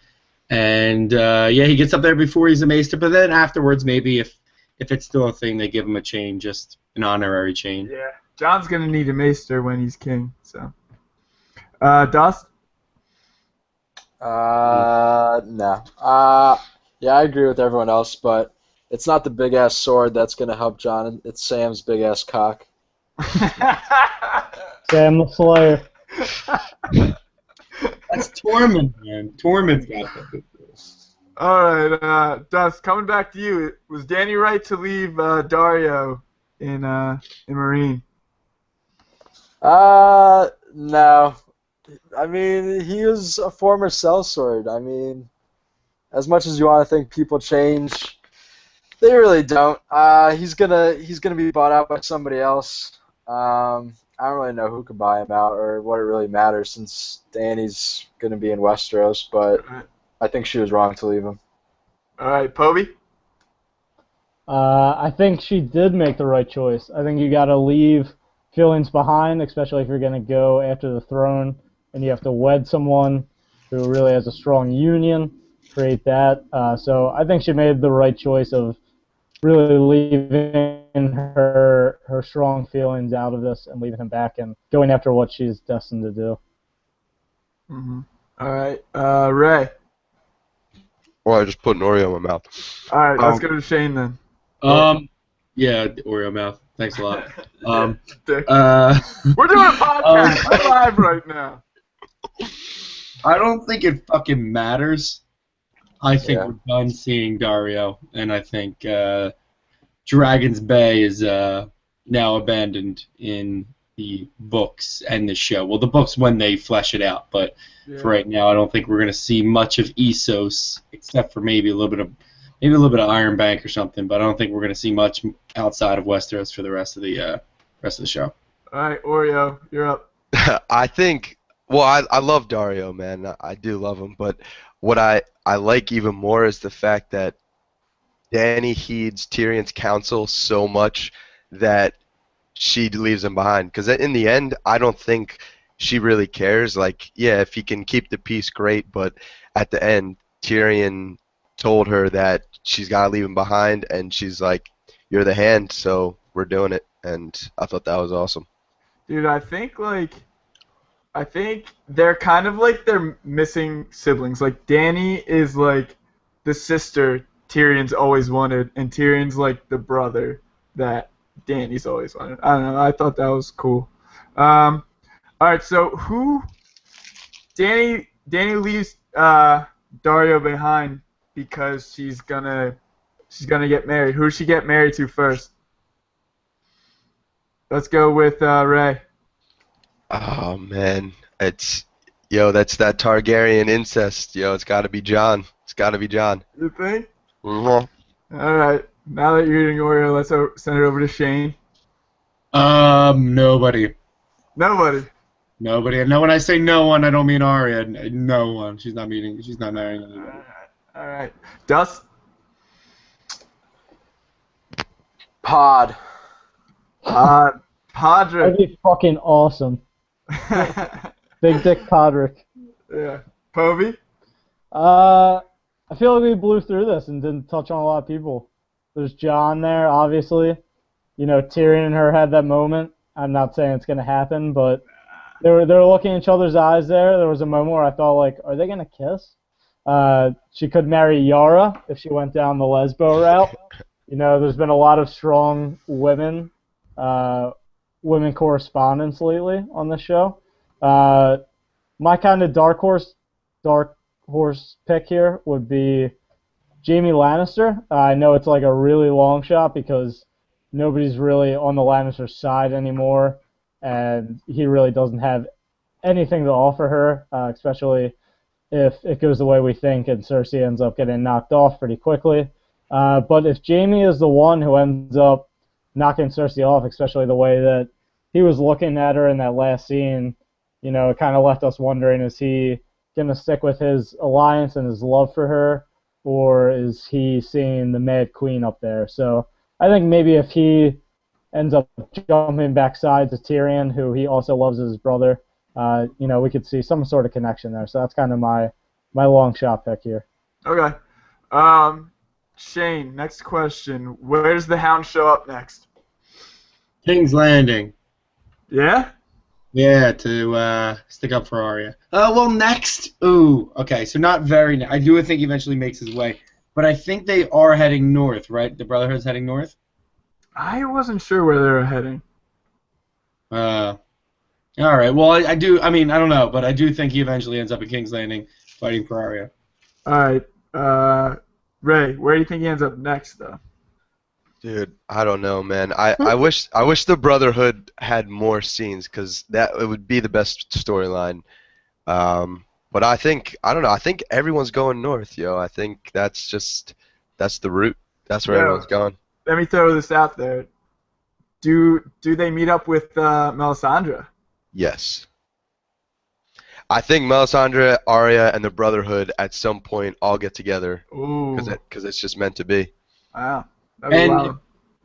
And, he gets up there before he's a maester, but then afterwards maybe if it's still a thing, they give him a chain, just an honorary chain. Yeah, Jon's going to need a maester when he's king, so. Dust? No. Yeah, I agree with everyone else, but it's not the big-ass sword that's going to help Jon. It's Sam's big-ass cock. Sam the Slayer. That's Tormund, man. Tormund's got that. All right, Dust, coming back to you. Was Danny right to leave Dario in Marine? No. I mean, he was a former sellsword. I mean, as much as you want to think people change, they really don't. He's gonna be bought out by somebody else. I don't really know who could buy him out or what it really matters since Dany's gonna be in Westeros, but I think she was wrong to leave him. All right, Povey? I think she did make the right choice. I think you got to leave feelings behind, especially if you're going to go after the throne and you have to wed someone who really has a strong union, create that. So I think she made the right choice of really leaving her strong feelings out of this and leaving him back and going after what she's destined to do. Mm-hmm. All right, Ray? Well, I just put an Oreo in my mouth. All right, let's go to Shane then. Yeah, Oreo mouth. Thanks a lot. We're doing a podcast. We're live right now. I don't think it fucking matters. I think we're done seeing Dario, and I think Dragon's Bay is now abandoned in the books and the show. Well, the books when they flesh it out, but for right now, I don't think we're going to see much of Essos, except for maybe a little bit of Iron Bank or something. But I don't think we're going to see much outside of Westeros for the rest of the show. All right, Oreo, you're up. I think. Well, I love Dario, man. I do love him, but what I like even more is the fact that Dany heeds Tyrion's counsel so much that she leaves him behind. Because in the end, I don't think she really cares. Like, yeah, if he can keep the peace, great. But at the end, Tyrion told her that she's got to leave him behind, and she's like, "You're the hand, so we're doing it." And I thought that was awesome. Dude, I think they're kind of like their missing siblings. Like, Dany is like the sister Tyrion's always wanted, and Tyrion's like the brother that Dany's always wanted. I don't know. I thought that was cool. All right, so Dany leaves Dario behind because she's gonna get married. Who does she get married to first? Let's go with Ray. Oh man, that's that Targaryen incest. It's got to be Jon. It's got to be Jon. You think? Mm-hmm. All right. Now that you're eating Oreo, let's send it over to Shane. Nobody. Nobody. Nobody. And when I say no one, I don't mean Arya. No one. She's not marrying anybody. All right. Dust? Pod. Podrick. That'd be fucking awesome. Big Dick Podrick. Yeah. Povey? I feel like we blew through this and didn't touch on a lot of people. There's Jon there, obviously. Tyrion and her had that moment. I'm not saying it's going to happen, but they were looking in each other's eyes there. There was a moment where I thought, like, are they going to kiss? She could marry Yara if she went down the lesbo route. There's been a lot of strong women correspondents lately on this show. My kind of dark horse pick here would be Jaime Lannister. I know it's like a really long shot because nobody's really on the Lannister side anymore, and he really doesn't have anything to offer her, especially if it goes the way we think and Cersei ends up getting knocked off pretty quickly. But if Jaime is the one who ends up knocking Cersei off, especially the way that he was looking at her in that last scene, you know, it kind of left us wondering, is he going to stick with his alliance and his love for her, or is he seeing the Mad Queen up there? So I think maybe if he ends up jumping backside to Tyrion, who he also loves as his brother, you know, we could see some sort of connection there. So that's kind of my long shot pick here. Okay. Shane, next question. Where does the Hound show up next? King's Landing. Yeah? Yeah, to stick up for Arya. Well, next. Ooh, okay, so not very. I do think he eventually makes his way, but I think they are heading north, right? The Brotherhood's heading north. I wasn't sure where they were heading. All right. Well, I do. I mean, I don't know, but I do think he eventually ends up at King's Landing fighting for Arya. All right. Ray, where do you think he ends up next, though? Dude, I don't know, man. I wish the Brotherhood had more scenes, because it would be the best storyline. But I don't know. I think everyone's going north, yo. I think that's the route. That's where everyone's going. Let me throw this out there. Do they meet up with Melisandre? Yes. I think Melisandre, Arya, and the Brotherhood at some point all get together. Ooh. Because it's just meant to be. Wow. And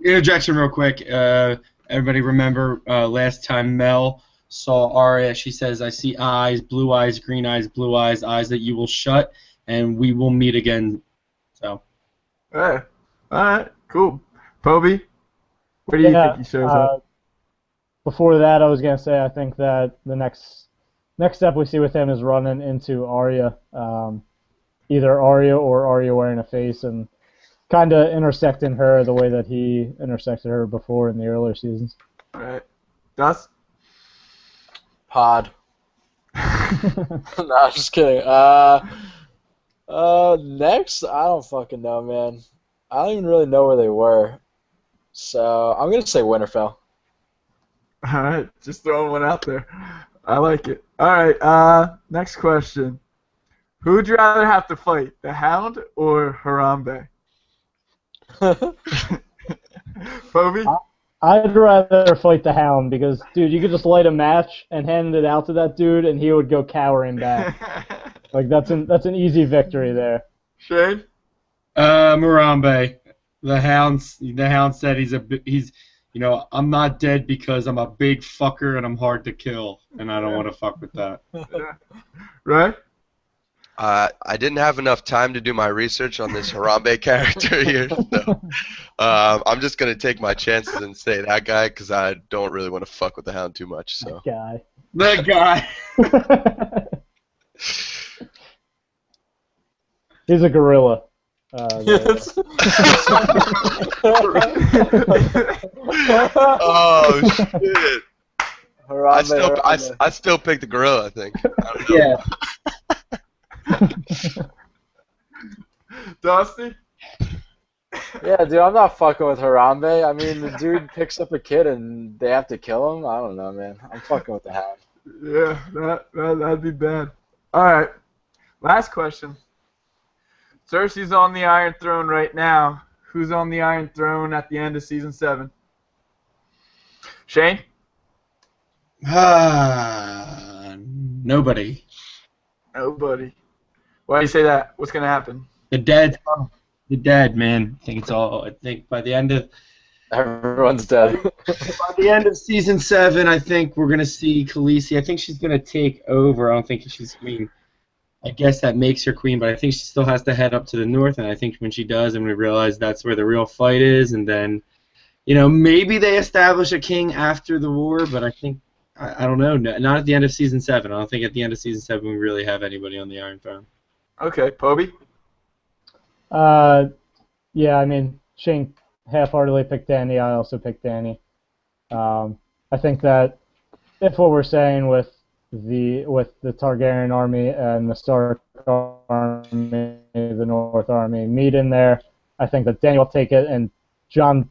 interjection real quick. Everybody remember last time Mel saw Arya, she says, "I see eyes, blue eyes, green eyes, blue eyes, eyes that you will shut, and we will meet again." So. Hey. All right. Cool. Poby, where do you think he shows up? Before that, I was gonna say I think that the next step we see with him is running into Arya, either Arya or Arya wearing a face, and kind of intersecting her the way that he intersected her before in the earlier seasons. All right. Dust? Pod. No, I'm just kidding. Next, I don't fucking know, man. I don't even really know where they were. So I'm gonna say Winterfell. All right, just throwing one out there. I like it. All right, next question. Who would you rather have to fight, the Hound or Harambe? Poby? I'd rather fight the Hound because, dude, you could just light a match and hand it out to that dude, and he would go cowering back. Like that's an easy victory there. Shane? Harambe. The Hound said he's I'm not dead because I'm a big fucker and I'm hard to kill, and I don't want to fuck with that. Right? I didn't have enough time to do my research on this Harambe character here, so I'm just gonna take my chances and say that guy because I don't really want to fuck with the Hound too much. So. That guy. He's a gorilla. Oh shit! Harambe, I still pick the gorilla. I think. I don't know. Yeah. Dusty? Yeah, dude, I'm not fucking with Harambe. I mean, the dude picks up a kid and they have to kill him. I don't know, man. I'm fucking with the Hound. Yeah, that'd be bad. All right, last question. Cersei's on the Iron Throne right now. Who's on the Iron Throne at the end of Season 7? Shane? Nobody. Nobody. Why do you say that? What's going to happen? The dead, man. I think by the end of Everyone's dead. by the end of Season 7, I think we're gonna see Khaleesi. I think she's gonna take over. I don't think she's queen. I guess that makes her queen, but I think she still has to head up to the north, and I think when she does, and we realize that's where the real fight is, and then, maybe they establish a king after the war, but I think, I don't know, not at the end of Season 7. I don't think at the end of Season 7 we really have anybody on the Iron Throne. Okay, Poby? Yeah, I mean, Shane half-heartedly picked Dany. I also picked Dany. I think that if what we're saying with the Targaryen army and the Stark army, the North army meet in there, I think that Dany will take it, and Jon's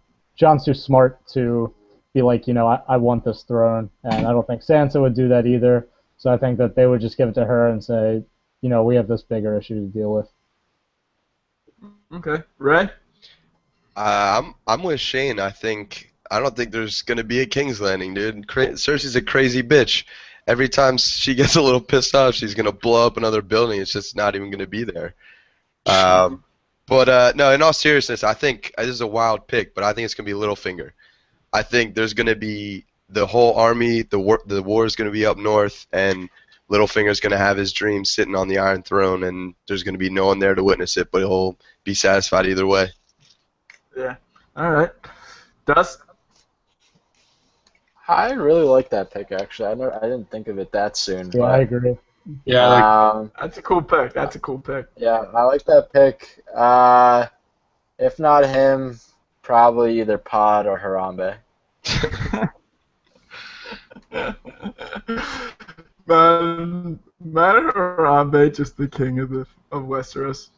too smart to be like, I want this throne, and I don't think Sansa would do that either. So I think that they would just give it to her and say, we have this bigger issue to deal with. Okay, Ray. I'm with Shane. I don't think there's gonna be a King's Landing, dude. Cersei's a crazy bitch. Every time she gets a little pissed off, she's gonna blow up another building. It's just not even gonna be there. But no, in all seriousness, I think this is a wild pick, but I think it's gonna be Littlefinger. I think there's gonna be the whole army. The war is gonna be up north, and Littlefinger's gonna have his dream sitting on the Iron Throne, and there's gonna be no one there to witness it, but he'll be satisfied either way. Yeah. All right. Dust. I really like that pick, actually. I didn't think of it that soon. Yeah, I agree. Yeah, That's a cool pick. That's a cool pick. Yeah, I like that pick. If not him, probably either Pod or Harambe. Man Harambe, just the king of Westeros,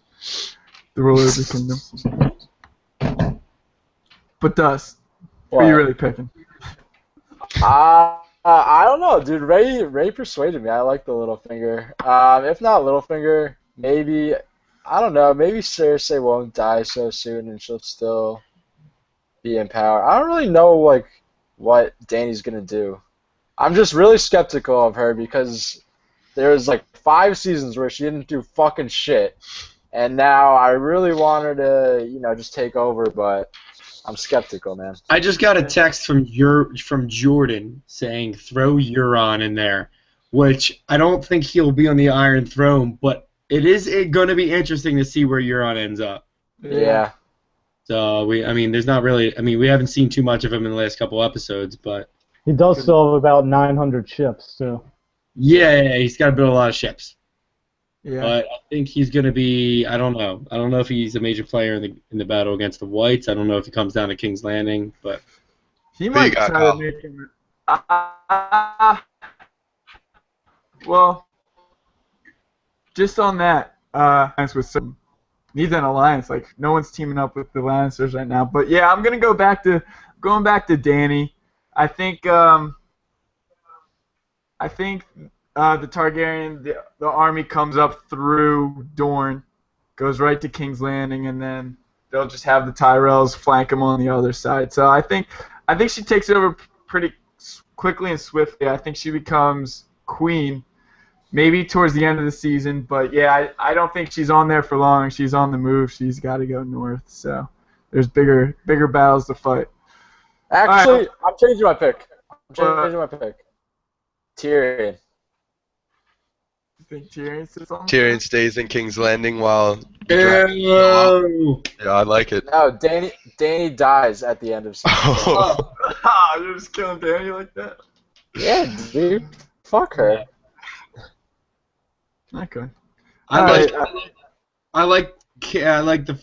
the ruler of the kingdom. But Dust, who are you really picking? I don't know, dude. Ray persuaded me. I like the Littlefinger. If not Littlefinger, maybe, I don't know, maybe Cersei won't die so soon and she'll still be in power. I don't really know, like, what Dany's gonna do. I'm just really skeptical of her because there's like 5 seasons where she didn't do fucking shit, and now I really want her to, just take over, but I'm skeptical, man. I just got a text from Jordan saying throw Euron in there, which I don't think he'll be on the Iron Throne, but it is going to be interesting to see where Euron ends up. Yeah. So we haven't seen too much of him in the last couple episodes, but He does still have about 900 ships, too. yeah, he's got to build a lot of ships. Yeah. But I think he's going to be. I don't know. I don't know if he's a major player in the battle against the Whites. I don't know if he comes down to King's Landing, but he might try to make him. Well, just on that, with some needs an alliance. Like no one's teaming up with the Lannisters right now. But yeah, I'm gonna going back to Dany. I think the Targaryen, the army comes up through Dorne, goes right to King's Landing, and then they'll just have the Tyrells flank them on the other side. So I think she takes it over pretty quickly and swiftly. I think she becomes queen, maybe towards the end of the season. But yeah, I don't think she's on there for long. She's on the move. She's got to go north. So there's bigger battles to fight. Actually, right. I'm changing my pick. Tyrion. You think Tyrion sits on? Tyrion stays in King's Landing while. yeah, Yeah, I like it. No, Dany dies at the end of season. Oh. You're just killing Dany like that? Yeah, dude. Fuck her. Okay. I like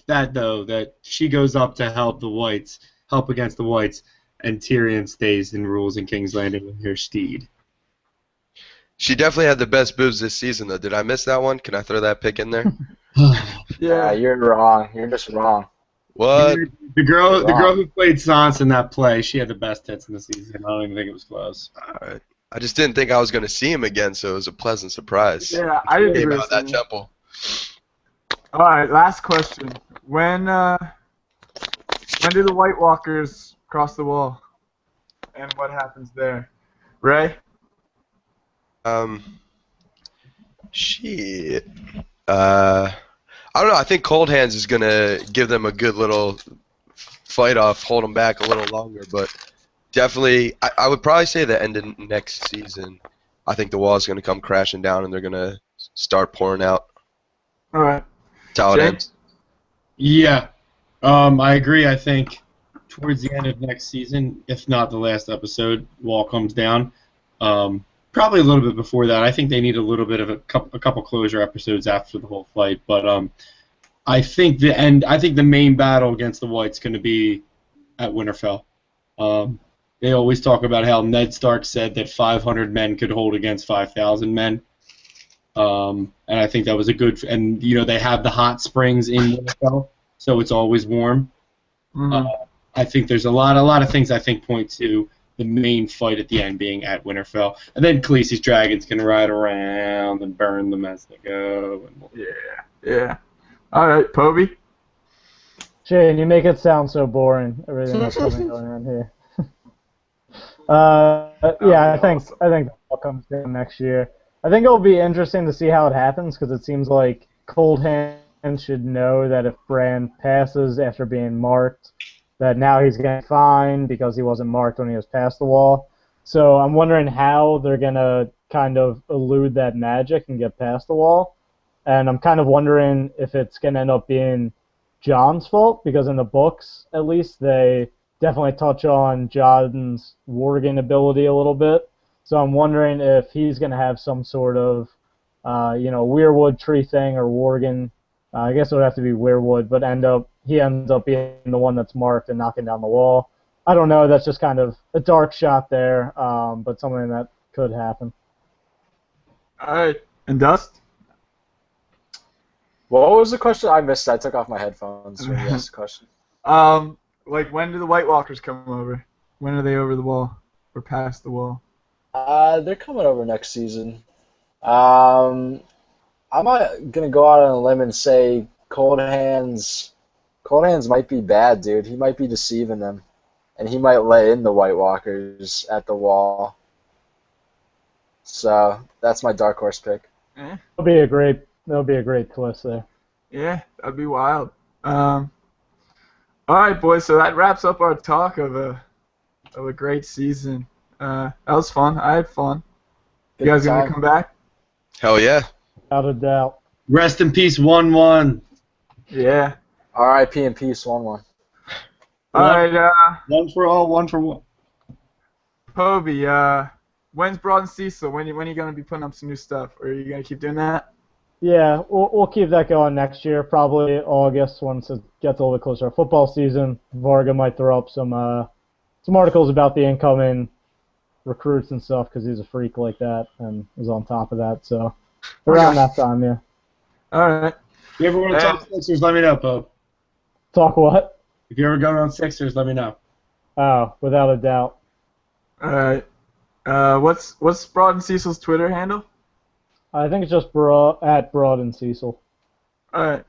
that though that she goes up to help against the Whites, and Tyrion stays and rules in King's Landing with her steed. She definitely had the best boobs this season, though. Did I miss that one? Can I throw that pick in there? Yeah, you're wrong. You're just wrong. What? The girl who played Sansa in that play, she had the best tits in the season. I don't even think it was close. All right. I just didn't think I was going to see him again, so it was a pleasant surprise. Yeah, I didn't Came really out that see him. temple. All right, last question. When do the White Walkers cross the wall, and what happens there? Ray? Shit. I don't know. I think Cold Hands is going to give them a good little fight off, hold them back a little longer, but definitely, I would probably say the end of next season, I think the wall is going to come crashing down and they're going to start pouring out. All right. That's how it ends. Yeah, I agree. I think towards the end of next season, if not the last episode, wall comes down. Probably a little bit before that. I think they need a little bit of a couple closure episodes after the whole fight. But I think the main battle against the Whites going to be at Winterfell. They always talk about how Ned Stark said that 500 men could hold against 5,000 men. And I think that was a good. And they have the hot springs in Winterfell, so it's always warm. Mm-hmm. I think there's a lot of things I think point to the main fight at the end being at Winterfell, and then Khaleesi's dragons can ride around and burn them as they go. Yeah. All right, Poby. Shane, you make it sound so boring. Everything that's going on here. Yeah, I think all comes down next year. I think it'll be interesting to see how it happens because it seems like Cold Hand should know that if Bran passes after being marked, that now he's getting fined because he wasn't marked when he was past the wall. So I'm wondering how they're gonna kind of elude that magic and get past the wall. And I'm kind of wondering if it's gonna end up being Jon's fault because in the books, at least, they definitely touch on Jon's warging ability a little bit. So I'm wondering if he's going to have some sort of, weirwood tree thing or worgen. I guess it would have to be weirwood, but he ends up being the one that's marked and knocking down the wall. I don't know. That's just kind of a dark shot there, but something that could happen. All right, and Dust. What was the question? I missed. I took off my headphones when you asked the question. Like when do the White Walkers come over? When are they over the wall or past the wall? They're coming over next season. I'm not gonna go out on a limb and say Cold Hands might be bad, dude. He might be deceiving them, and he might let in the White Walkers at the wall. So that's my dark horse pick. That'll be a great twist there. Yeah, that'd be wild. All right, boys. So that wraps up our talk of a great season. That was fun. I had fun. You guys gonna come back? Hell yeah. Without a doubt. Rest in peace, 1-1. Yeah. R.I.P. in peace, 1-1. All right. One for all, one for one. Poby, when's Broad and Cecil? When are you gonna be putting up some new stuff? Or are you gonna keep doing that? Yeah, we'll keep that going next year, probably August once it gets a little bit closer to football season. Varga might throw up some articles about the incoming recruits and stuff because he's a freak like that and is on top of that. So around that time, yeah. All right. If you ever want to talk Sixers, let me know, Pope. Talk what? If you're ever going on Sixers, let me know. Oh, without a doubt. All right. What's Broad and Cecil's Twitter handle? I think it's just at Broad and Cecil. All right.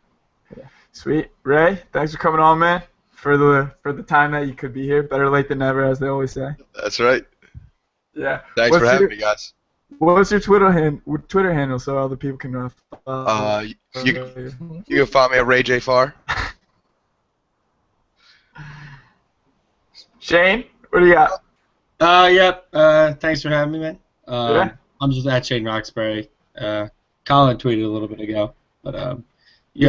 Yeah. Sweet. Ray, thanks for coming on, man. For the time that you could be here, better late than never, as they always say. That's right. Yeah. Thanks for having me, guys. What's your Twitter handle so other people can You can find me at Ray J Farr. Shane, what do you got? Yep. Thanks for having me, man. Yeah. I'm just at Shane Roxbury. Colin tweeted a little bit ago, but you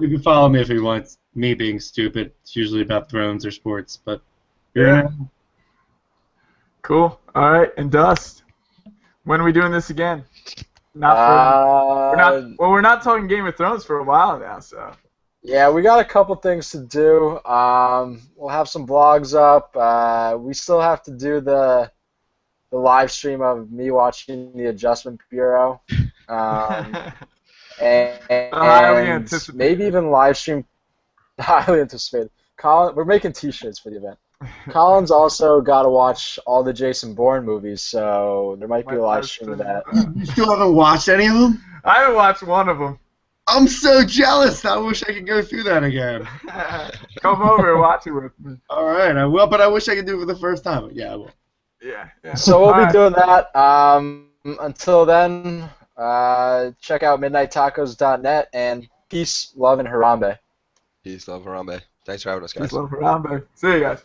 can follow me if you want. Me being stupid, it's usually about Thrones or sports, but Cool. All right, and Dust, when are we doing this again? We're not talking Game of Thrones for a while now, so. Yeah, we got a couple things to do. We'll have some vlogs up. We still have to do the live stream of me watching the Adjustment Bureau, and maybe even live stream. Highly anticipated. We're making T-shirts for the event. Colin's also got to watch all the Jason Bourne movies, so there might be a live stream of that. You still haven't watched any of them? I haven't watched one of them. I'm so jealous. I wish I could go through that again. Come over and watch it with me. All right, I will, but I wish I could do it for the first time. Yeah, I will. Yeah. So we'll be doing that. Until then, check out midnighttacos.net and peace, love, and Harambe. Peace, love, Harambe. Thanks for having us, guys. Peace, love, Harambe. See you guys.